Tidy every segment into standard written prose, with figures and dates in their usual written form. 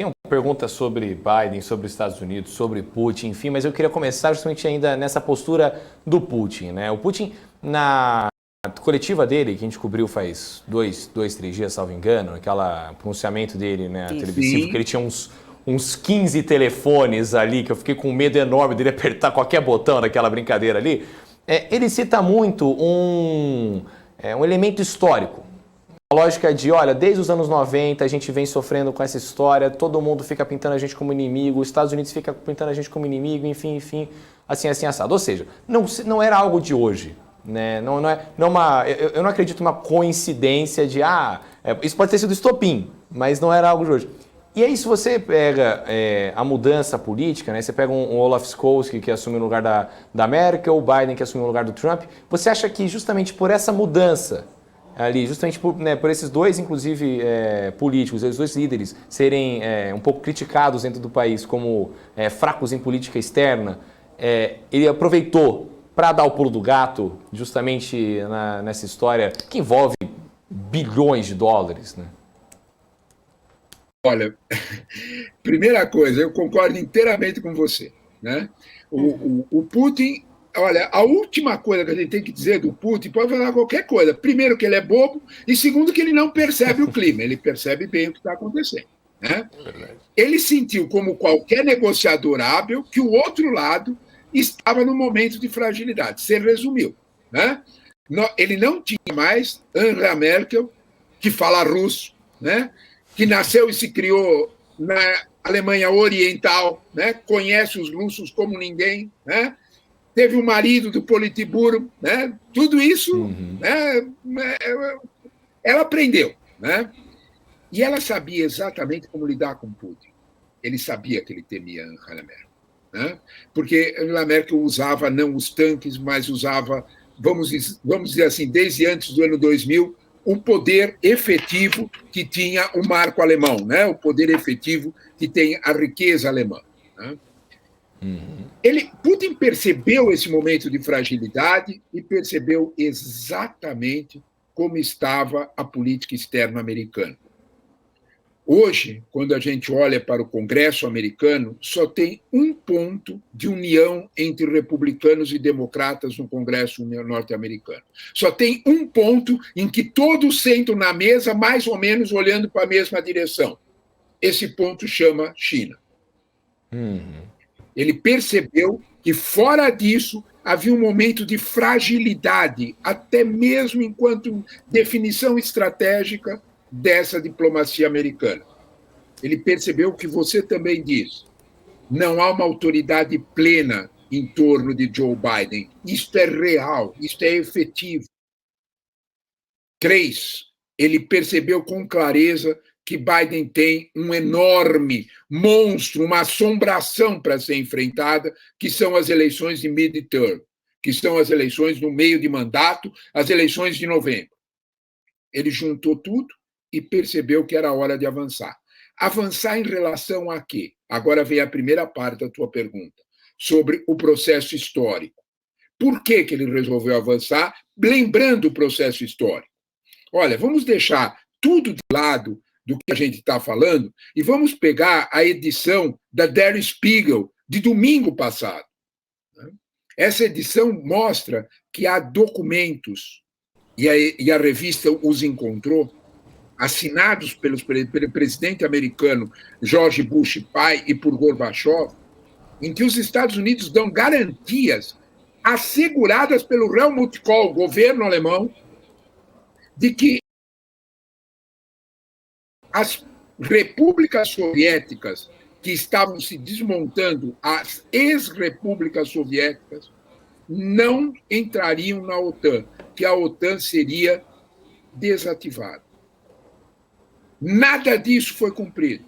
Tem uma pergunta sobre Biden, sobre os Estados Unidos, sobre Putin, enfim, mas eu queria começar justamente ainda nessa postura do Putin, né? O Putin, na coletiva dele, que a gente cobriu faz dois, 3 dias, salvo engano, aquele pronunciamento dele, né, televisivo, que ele tinha uns 15 telefones ali, que eu fiquei com um medo enorme dele apertar qualquer botão daquela brincadeira ali. Ele cita muito um elemento histórico. A lógica de, olha, desde os anos 90 a gente vem sofrendo com essa história, todo mundo fica pintando a gente como inimigo, os Estados Unidos fica pintando a gente como inimigo, enfim, assim, assado. Ou seja, não era algo de hoje. Né? Eu não acredito numa coincidência de, isso pode ter sido estopim, mas não era algo de hoje. E aí, se você pega a mudança política, né? Você pega um Olaf Scholz que assume o lugar da Merkel, o Biden que assume o lugar do Trump, você acha que justamente por essa mudança ali, justamente por esses dois, inclusive, políticos, esses dois líderes serem um pouco criticados dentro do país como fracos em política externa, ele aproveitou para dar o pulo do gato, justamente nessa história que envolve bilhões de dólares, né? Olha, primeira coisa, eu concordo inteiramente com você, né? O Putin, olha, a última coisa que a gente tem que dizer do Putin, pode falar qualquer coisa. Primeiro, que ele é bobo, e segundo, que ele não percebe o clima, ele percebe bem o que está acontecendo, né? Ele sentiu, como qualquer negociador hábil, que o outro lado estava num momento de fragilidade. Você resumiu, né? Ele não tinha mais Angela Merkel, que fala russo, né? Que nasceu e se criou na Alemanha Oriental, né? Conhece os russos como ninguém, né? Teve o marido do Politburo, né? Tudo isso, né? Ela aprendeu, né? E ela sabia exatamente como lidar com Putin. Ele sabia que ele temia Angela Merkel, né? Porque Angela Merkel usava não os tanques, mas usava, vamos dizer assim, desde antes do ano 2000, o poder efetivo que tinha o marco alemão, né? O poder efetivo que tem a riqueza alemã, né? Putin percebeu esse momento de fragilidade e percebeu exatamente como estava a política externa americana. Hoje, quando a gente olha para o Congresso americano, só tem um ponto de união entre republicanos e democratas no Congresso norte-americano. Só tem um ponto em que todos sentam na mesa, mais ou menos olhando para a mesma direção. Esse ponto chama China. Ele percebeu que, fora disso, havia um momento de fragilidade, até mesmo enquanto definição estratégica dessa diplomacia americana. Ele percebeu o que você também diz. Não há uma autoridade plena em torno de Joe Biden. Isto é real, isto é efetivo. 3, ele percebeu com clareza que Biden tem um enorme monstro, uma assombração para ser enfrentada, que são as eleições de midterm, que são as eleições no meio de mandato, as eleições de novembro. Ele juntou tudo e percebeu que era hora de avançar. Avançar em relação a quê? Agora vem a primeira parte da tua pergunta, sobre o processo histórico. Por que ele resolveu avançar? Lembrando o processo histórico. Olha, vamos deixar tudo de lado do que a gente está falando e vamos pegar a edição da Der Spiegel de domingo passado. Essa edição mostra que há documentos, e a revista os encontrou, assinados pelo presidente americano George Bush pai e por Gorbachev, em que os Estados Unidos dão garantias asseguradas pelo Helmut Kohl, governo alemão, de que as repúblicas soviéticas que estavam se desmontando, as ex-repúblicas soviéticas, não entrariam na OTAN, que a OTAN seria desativada. Nada disso foi cumprido.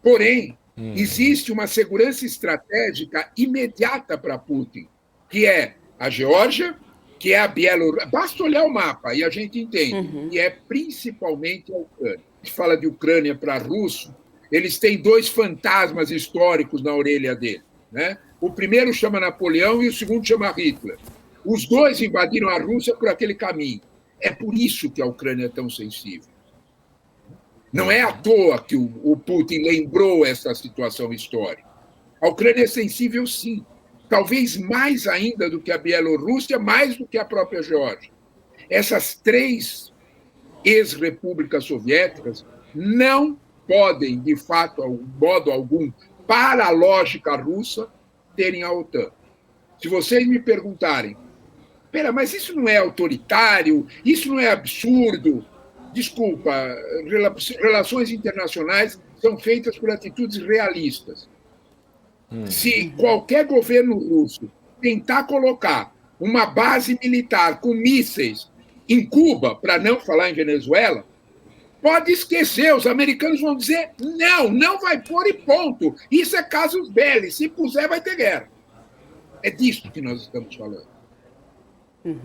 Porém, existe uma segurança estratégica imediata para Putin, que é a Geórgia, que é a Bielorrússia. Basta olhar o mapa e a gente entende. E é principalmente a Ucrânia. A gente fala de Ucrânia para russo, eles têm 2 fantasmas históricos na orelha dele, né? O primeiro chama Napoleão e o segundo chama Hitler. Os 2 invadiram a Rússia por aquele caminho. É por isso que a Ucrânia é tão sensível. Não é à toa que o Putin lembrou essa situação histórica. A Ucrânia é sensível, sim. Talvez mais ainda do que a Bielorrússia, mais do que a própria Geórgia. Essas 3 ex-repúblicas soviéticas não podem, de fato, modo algum, para a lógica russa, terem a OTAN. Se vocês me perguntarem, espera, mas isso não é autoritário? Isso não é absurdo? Desculpa, relações internacionais são feitas por atitudes realistas. Se qualquer governo russo tentar colocar uma base militar com mísseis em Cuba, para não falar em Venezuela, pode esquecer, os americanos vão dizer não, não vai pôr e ponto. Isso é casus belli, se puser vai ter guerra. É disso que nós estamos falando.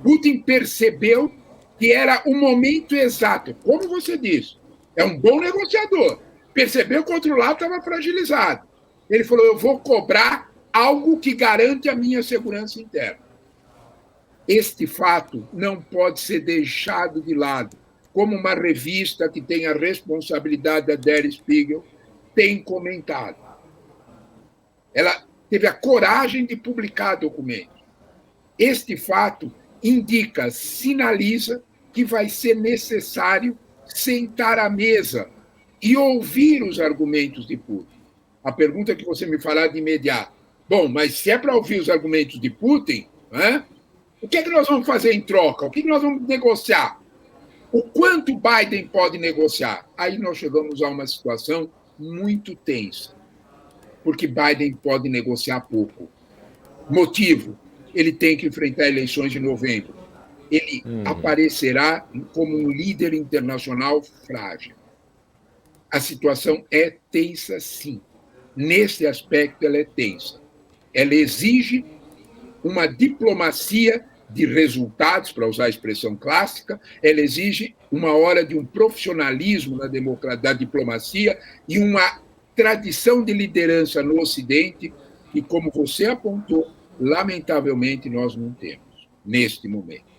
Putin percebeu que era o momento exato. Como você disse, é um bom negociador. Percebeu que o outro lado estava fragilizado. Ele falou, eu vou cobrar algo que garante a minha segurança interna. Este fato não pode ser deixado de lado, como uma revista que tem a responsabilidade da Der Spiegel tem comentado. Ela teve a coragem de publicar documentos. Este fato indica, sinaliza que vai ser necessário sentar à mesa e ouvir os argumentos de Putin. A pergunta que você me fará de imediato. Bom, mas se é para ouvir os argumentos de Putin, o que é que nós vamos fazer em troca? O que nós vamos negociar? O quanto Biden pode negociar? Aí nós chegamos a uma situação muito tensa, porque Biden pode negociar pouco. Motivo, ele tem que enfrentar eleições em novembro. Ele aparecerá como um líder internacional frágil. A situação é tensa, sim. Nesse aspecto, ela é tensa. Ela exige uma diplomacia de resultados, para usar a expressão clássica, ela exige uma hora de um profissionalismo da diplomacia e uma tradição de liderança no Ocidente que, como você apontou, lamentavelmente nós não temos, neste momento.